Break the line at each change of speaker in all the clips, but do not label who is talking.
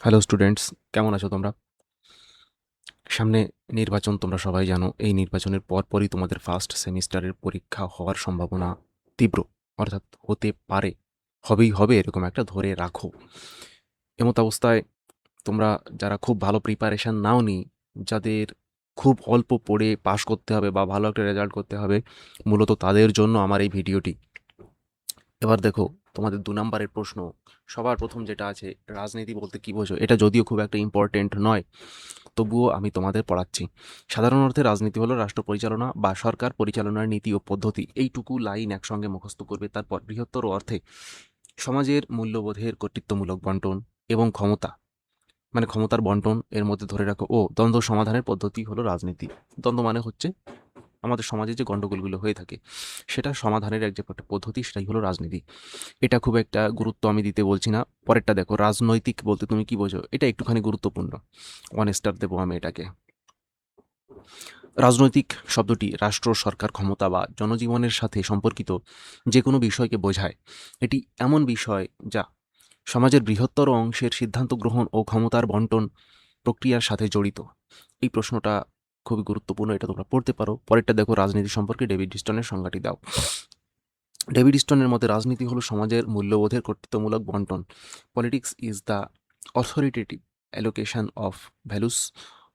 Hello students, কেমন আছো তোমরা? সামনে নির্বাচন, তোমরা সবাই জানো। এই নির্বাচনের পরপরই তোমাদের ফার্স্ট সেমিস্টারের পরীক্ষা হওয়ার সম্ভাবনা তীব্র, অর্থাৎ হতে পারে, হবেই হবে এরকম একটা ধরে রাখো। এমত অবস্থায় তোমরা যারা খুব ভালো প্রিপারেশান নাওনি, যাদের খুব অল্প পড়ে পাশ করতে হবে বা ভালো একটা রেজাল্ট করতে হবে, মূলত তাদের জন্য আমার এই ভিডিওটি। এবার দেখো, তোমাদের ২ নাম্বারের প্রশ্ন, সবার প্রথম যেটা আছে, রাজনীতি বলতে কী বোঝো? এটা যদিও খুব একটা ইম্পর্টেন্ট নয়, তবুও আমি তোমাদের পড়াচ্ছি। সাধারণ অর্থে রাজনীতি হলো রাষ্ট্র পরিচালনা বা সরকার পরিচালনার নীতি ও পদ্ধতি। এইটুকু লাইন একসঙ্গে মুখস্থ করবে। তারপর বৃহত্তর অর্থে সমাজের মূল্যবোধের কর্তৃত্বমূলক বন্টন এবং ক্ষমতা, মানে ক্ষমতার বন্টন, এর মধ্যে ধরে রাখো ও দ্বন্দ্ব সমাধানের পদ্ধতি হলো রাজনীতি। দ্বন্দ্ব মানে হচ্ছে আমাদের সমাজে যে গণ্ডগোলগুলো হয়ে থাকে সেটা সমাধানের এক যে একটা পদ্ধতি, সেটাই হলো রাজনীতি। এটা খুব একটা গুরুত্ব আমি দিতে বলছি না। পরেরটা দেখো, রাজনৈতিক বলতে তুমি কি বোঝো? এটা একটুখানি গুরুত্বপূর্ণ, 1 স্টার দেবো আমি এটাকে। রাজনৈতিক শব্দটি রাষ্ট্র, সরকার, ক্ষমতা বা জনজীবনের সাথে সম্পর্কিত যে কোনো বিষয়কে বোঝায়। এটি এমন বিষয় যা সমাজের বৃহত্তর অংশের সিদ্ধান্ত গ্রহণ ও ক্ষমতার বন্টন প্রক্রিয়ার সাথে জড়িত। এই প্রশ্নটা খুবই গুরুত্বপূর্ণ, এটা তোমরা পড়তে পারো। পরেরটা দেখো, রাজনীতি সম্পর্কে ডেভিড স্টোনের সংজ্ঞাটি দাও। ডেভিড স্টোনের মতে রাজনীতি হলো সমাজের মূল্যবোধের কর্তৃত্বমূলক বন্টন। Politics is the authoritative allocation of values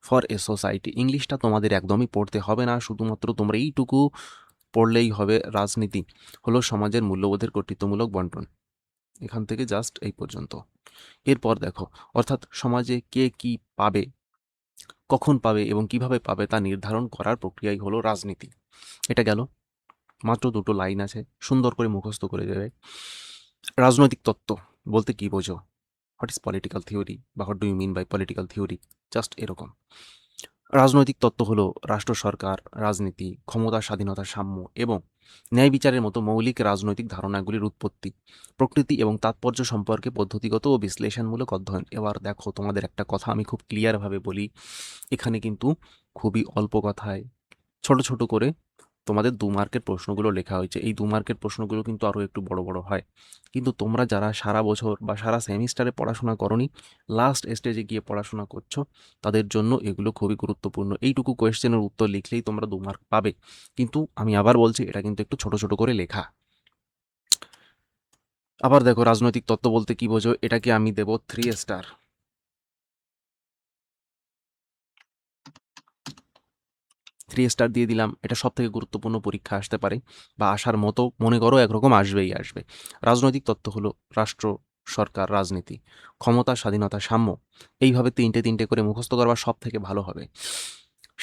for a society. ইংলিশটা তোমাদের একদমই পড়তে হবে না, শুধুমাত্র তোমরা এইটুকু পড়লেই হবে। রাজনীতি হলো সমাজের মূল্যবোধের কর্তৃত্বমূলক বন্টন। এখান থেকে জাস্ট এই পর্যন্ত। এরপর দেখো, অর্থাৎ সমাজে কে কি পাবে, কখন পাবে এবং কিভাবে পাবে তা নির্ধারণ করার প্রক্রিয়াই হলো রাজনীতি। এটা গেল, মাত্র 2টো লাইন আছে, সুন্দর করে মুখস্থ করে দেবে। রাজনৈতিক তত্ত্ব বলতে কি বোঝো? হোয়াট ইজ পলিটিক্যাল থিওরি বা what do you mean by political theory, just এরকম। রাজনৈতিক তত্ত্ব হলো রাষ্ট্র, সরকার, রাজনীতি, ক্ষমতা, স্বাধীনতা, সাম্য এবং ন্যায় বিচারের মতো মৌলিক রাজনৈতিক ধারণাগুলির উৎপত্তি, প্রকৃতি এবং তাৎপর্য সম্পর্কে পদ্ধতিগত ও বিশ্লেষণমূলক অধ্যয়ন। এবার দেখো, তোমাদের একটা কথা আমি খুব ক্লিয়ারভাবে বলি, এখানে কিন্তু খুবই অল্প কথায় ছোট ছোট করে তোমাদের 2 মার্কের প্রশ্নগুলো লেখা হয়েছে। এই 2 মার্কের প্রশ্নগুলো কিন্তু আরও একটু বড় বড় হয়। কিন্তু তোমরা যারা সারা বছর বা সারা সেমিস্টারে পড়াশোনা করনি, লাস্ট স্টেজে গিয়ে পড়াশোনা করছো, তাদের জন্য এগুলো খুবই গুরুত্বপূর্ণ। এইটুকু কোয়েশ্চেনের উত্তর লিখলেই তোমরা 2 মার্ক পাবে। কিন্তু আমি আবার বলছি, এটা কিন্তু একটু ছোট ছোট করে লেখা। আবার দেখো, রাজনৈতিক তত্ত্ব বলতে কি বোঝো? এটাকে আমি দেব 3 স্টার। 3 স্টার দিয়ে দিলাম। এটা সবথেকে গুরুত্বপূর্ণ পরীক্ষা আসতে পারে বা আসার মতো মনে করো, একরকম আসবেই আসবে। রাজনৈতিক তত্ত্ব হলো রাষ্ট্র, সরকার, রাজনীতি, ক্ষমতা, স্বাধীনতা, সাম্য। এইভাবে 3টে করে মুখস্থ করবা, সব থেকে ভালো হবে।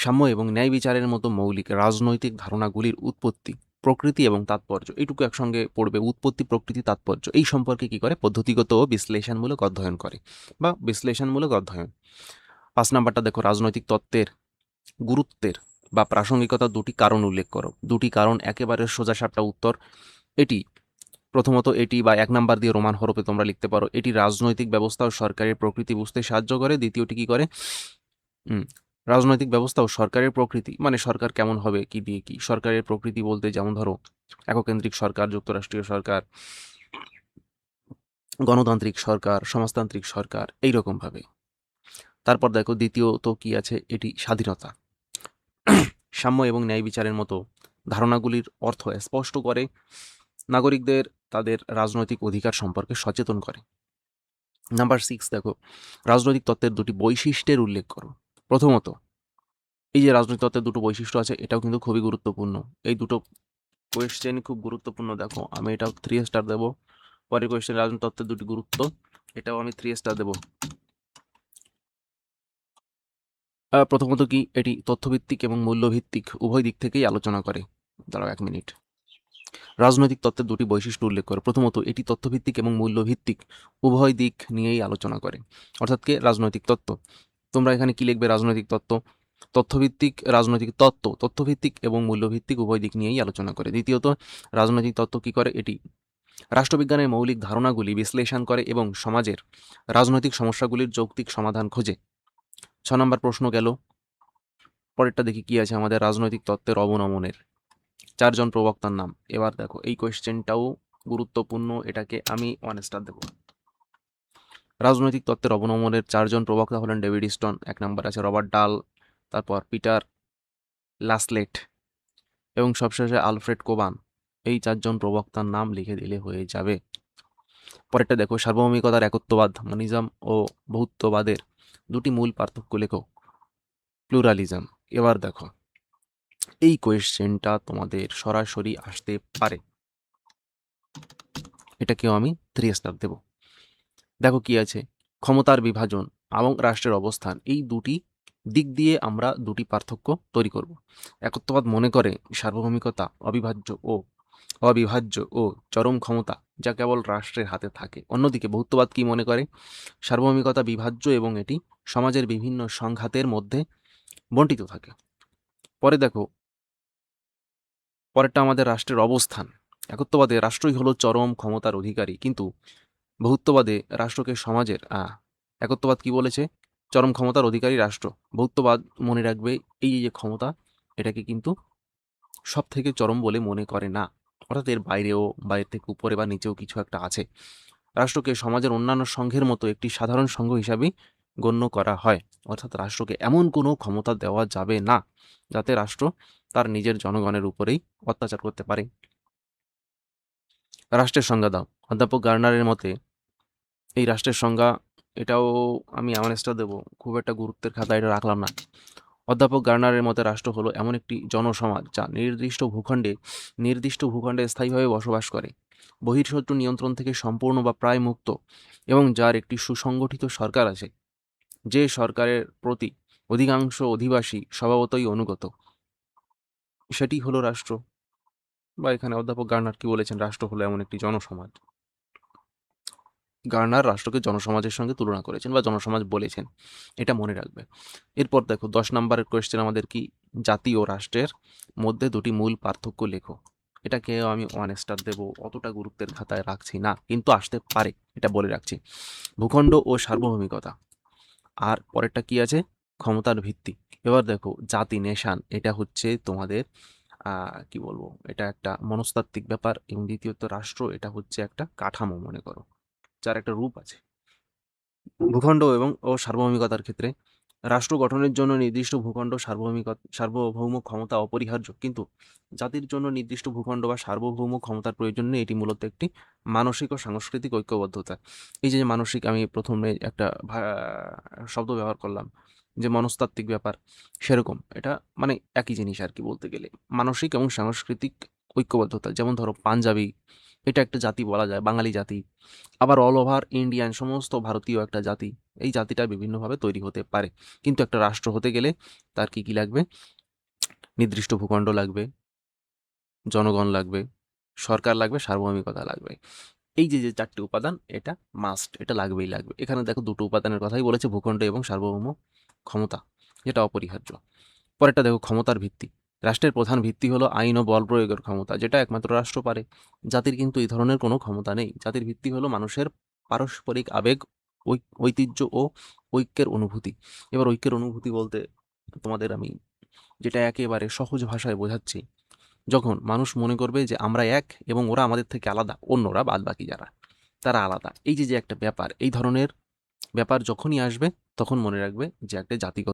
সাম্য এবং ন্যায় বিচারের মতো মৌলিক রাজনৈতিক ধারণাগুলির উৎপত্তি, প্রকৃতি এবং তাৎপর্য, এইটুকু একসঙ্গে পড়বে। উৎপত্তি, প্রকৃতি, তাৎপর্য এই সম্পর্কে কি করে? পদ্ধতিগত ও বিশ্লেষণমূলক অধ্যয়ন করে বা বিশ্লেষণমূলক অধ্যয়ন। 5 নাম্বারটা দেখো, রাজনৈতিক তত্ত্বের গুরুত্বের বা প্রাসঙ্গিকতার 2টি কারণ উল্লেখ করো। 2টি কারণ, একেবারে সোজাসাপটা উত্তর। এটি প্রথমত, এটি বা 1 নাম্বার দিয়ে রোমান হরফে তোমরা লিখতে পারো, এটি রাজনৈতিক ব্যবস্থা ও সরকারের প্রকৃতি বুঝতে সাহায্য করে। দ্বিতীয়টি কি করে? হুম, রাজনৈতিক ব্যবস্থা ও সরকারের প্রকৃতি, মানে সরকার কেমন হবে, কি দিয়ে কি। সরকারের প্রকৃতি বলতে যেমন ধরো এককেন্দ্রিক সরকার, যুক্তরাষ্ট্রীয় সরকার, গণতান্ত্রিক সরকার, সমাজতান্ত্রিক সরকার, এইরকমভাবে। তারপর দেখো, দ্বিতীয়ত কি আছে? এটি স্বাধীনতা, সাম্য এবং ন্যায় বিচারের মতো ধারণাগুলির অর্থ স্পষ্ট করে, নাগরিকদের তাদের রাজনৈতিক অধিকার সম্পর্কে সচেতন করে। নাম্বার 6 দেখো, রাজনৈতিক তত্ত্বের 2টি বৈশিষ্ট্যের উল্লেখ করো। প্রথমত, এই যে রাজনৈতিক তত্ত্বের 2টো বৈশিষ্ট্য আছে, এটাও কিন্তু খুবই গুরুত্বপূর্ণ। এই 2টো কোয়েশ্চেন খুব গুরুত্বপূর্ণ। দেখো, আমি এটাও 3 স্টার দেবো। পরের কোয়েশ্চেন, রাজনৈতিক তত্ত্বের 2টি গুরুত্ব, এটাও আমি 3 স্টার দেবো। প্রথমত কি, এটি তথ্যভিত্তিক এবং মূল্যভিত্তিক উভয় দিক থেকেই আলোচনা করে। দাঁড়াও 1 মিনিট। রাজনৈতিক তত্ত্বের 2টি বৈশিষ্ট্য উল্লেখ করে। প্রথমত, এটি তথ্যভিত্তিক এবং মূল্যভিত্তিক উভয় দিক নিয়েই আলোচনা করে। অর্থাৎ কে? রাজনৈতিক তত্ত্ব। তোমরা এখানে কি লিখবে? রাজনৈতিক তত্ত্ব, তথ্যভিত্তিক রাজনৈতিক তত্ত্ব, তথ্যভিত্তিক এবং মূল্যভিত্তিক উভয় দিক নিয়েই আলোচনা করে। দ্বিতীয়ত, রাজনৈতিক তত্ত্ব কি করে? এটি রাষ্ট্রবিজ্ঞানের মৌলিক ধারণাগুলি বিশ্লেষণ করে এবং সমাজের রাজনৈতিক সমস্যাগুলির যৌক্তিক সমাধান খোঁজে। 6 নম্বর প্রশ্ন গেল। পরেরটা দেখি কি আছে আমাদের, রাজনৈতিক তত্ত্বের অবনমনের 4 জন প্রবক্তার নাম। এবার দেখো, এই কোয়েশ্চেনটাও গুরুত্বপূর্ণ, এটাকে আমি 1 স্টার দেব। রাজনৈতিক তত্ত্বের অবলম্বনের 4 জন প্রবক্তা হলেন ডেভিড স্টোন, 1 নম্বরে আছে রবার্ট ডাল, তারপর পিটার লাসলেট এবং সবশেষে আলফ্রেড কোবান। এই 4 জন প্রবক্তার নাম লিখে দিলে হয়ে যাবে। পরেরটা দেখো, সার্বভৌমিকতার একত্ববাদ মনিজম ও বহুত্ববাদের দুটি মূল পার্থক্য লেখো। প্লুরালিজম। এবার দেখো, এই কোয়েশ্চেনটা তোমাদের সরাসরি আসতে পারে, এটাকেও আমি 3 স্টার দেব। দেখো কি আছে, ক্ষমতার বিভাজন এবং রাষ্ট্রের অবস্থান, এই দুটি দিক দিয়ে আমরা দুটি পার্থক্য তৈরি করব। একত্ববাদ মনে করে সার্বভৌমিকতা অবিভাজ্য ও চরম ক্ষমতা যা কেবল রাষ্ট্রের হাতে থাকে। অন্যদিকে বহুত্ববাদ কি মনে করে, সার্বভৌমিকতা বিভাজ্য এবং এটি সমাজের বিভিন্ন সংঘাতের মধ্যে বণ্টিত থাকে। পরে দেখো, পরেরটা আমাদের রাষ্ট্রের অবস্থান। একত্ববাদে রাষ্ট্রই হলো চরম ক্ষমতার অধিকারী, কিন্তু বহুত্ববাদে রাষ্ট্রকে সমাজের একত্ববাদ কি বলেছে, চরম ক্ষমতার অধিকারী রাষ্ট্র। বহুত্ববাদ মনে রাখবে এই যে ক্ষমতা, এটাকে কিন্তু সব থেকে চরম বলে মনে করে না, অর্থাৎ এর বাইরেও বা এর থেকে উপরে বা নিচেও কিছু একটা আছে। রাষ্ট্রকে সমাজের অন্যান্য সংঘের মতো একটি সাধারণ সংঘ হিসাবেই গণ্য করা হয়, অর্থাৎ রাষ্ট্রকে এমন কোনো ক্ষমতা দেওয়া যাবে না যাতে রাষ্ট্র তার নিজের জনগণের উপরেই অত্যাচার করতে পারে। রাষ্ট্রের সংজ্ঞা দাও। অধ্যাপক গার্নারের মতে এই রাষ্ট্রের সংজ্ঞা, এটাও আমি এমন স্টার দেবো, খুব একটা গুরুত্বের খাতা এটা রাখলাম না। অধ্যাপক গার্নারের মতে রাষ্ট্র হলো এমন একটি জনসমাজ যা নির্দিষ্ট ভূখণ্ডে স্থায়ীভাবে বসবাস করে, বহির্শত্রু নিয়ন্ত্রণ থেকে সম্পূর্ণ বা প্রায় মুক্ত, এবং যার একটি সুসংগঠিত সরকার আছে, যে সরকারের প্রতি অধিকাংশ অধিবাসী স্বভাবতই অনুগত। সেটি হলো রাষ্ট্র। বা এখানে অধ্যাপক গার্নার কি বলেছেন, রাষ্ট্র হলো এমন একটি জনসমাজ। গার্নার রাষ্ট্রকে জনসমাজের সঙ্গে তুলনা করেছেন বা জনসমাজ বলেছেন, এটা মনে রাখবে। এরপর দেখো 10 নম্বরের কোয়েশ্চেন আমাদের কি, জাতি ও রাষ্ট্রের মধ্যে দুটি মূল পার্থক্য লেখো। এটাকেও আমি 1 স্টার দেবো, অতটা গুরুত্বের খাতায় রাখছি না, কিন্তু আসতে পারে, এটা বলে রাখছি। ভূখণ্ড ও সার্বভৌমিকতা। আর পরেরটা কি আছে, ক্ষমতার ভিত্তি। এবার দেখো, জাতি নেশান, এটা হচ্ছে তোমাদের কি বলবো, এটা একটা মনস্তাত্ত্বিক ব্যাপার, এবং দ্বিতীয়ত রাষ্ট্র, এটা হচ্ছে একটা কাঠামো মনে করো, যার একটা রূপ আছে। ভূখণ্ড ও সার্বভৌমিকতার ক্ষেত্রে রাষ্ট্র গঠনের জন্য নির্দিষ্ট ভূখণ্ড সার্বভৌম ক্ষমতা অপরিহার্য, কিন্তু জাতির জন্য নির্দিষ্ট ভূখণ্ড বা সার্বভৌম ক্ষমতার প্রয়োজন নেই। এটি মূলত একটি মানসিক ও সাংস্কৃতিক ঐক্যবদ্ধতা। এই যে মানসিক, আমি প্রথমে একটা শব্দ ব্যবহার করলাম যে মনস্তাত্ত্বিক ব্যাপার, সেরকম এটা মানে একই জিনিস আর কি বলতে গেলে, মানসিক এবং সাংস্কৃতিক ঐক্যবদ্ধতা। যেমন ধরো পাঞ্জাবি, এটা একটা জাতি বলা যায়, বাঙালি জাতি। আবার অল ওভার ইন্ডিয়ান, সমস্ত ভারতীয় একটা জাতি। এই জাতিটা বিভিন্নভাবে তৈরি হতে পারে, কিন্তু একটা রাষ্ট্র হতে গেলে তার কি কি লাগবে, নির্দিষ্ট ভূখণ্ড লাগবে, জনগণ লাগবে, সরকার লাগবে, সার্বভৌমিকতা লাগবে। এই যে 4টি উপাদান, এটা মাস্ট, এটা লাগবেই লাগবে। এখানে দেখো 2টো উপাদানের কথাই বলেছে, ভূখণ্ড এবং সার্বভৌম ক্ষমতা, যেটা অপরিহার্য। পরেরটা দেখো, ক্ষমতার ভিত্তি। রাষ্ট্রের প্রধান ভিত্তি হলো আইন ও বল প্রয়োগের ক্ষমতা, যেটা একমাত্র রাষ্ট্র পারে। জাতির কিন্তু এই ধরনের কোনো ক্ষমতা নেই। জাতির ভিত্তি হলো মানুষের পারস্পরিক আবেগ, ঐতিহ্য ও ঐক্যের অনুভূতি। এবার ঐক্যের অনুভূতি বলতে তোমাদের আমি যেটা একেবারে সহজ ভাষায় বোঝাচ্ছি, যখন মানুষ মনে করবে যে আমরা এক এবং ওরা আমাদের থেকে আলাদা, অন্যরা বাদ বাকি যারা তারা আলাদা, এই যে একটা ব্যাপার, এই ধরনের ব্যাপার যখনই আসবে তখন মনে রাখবে যে একটা জাতিগত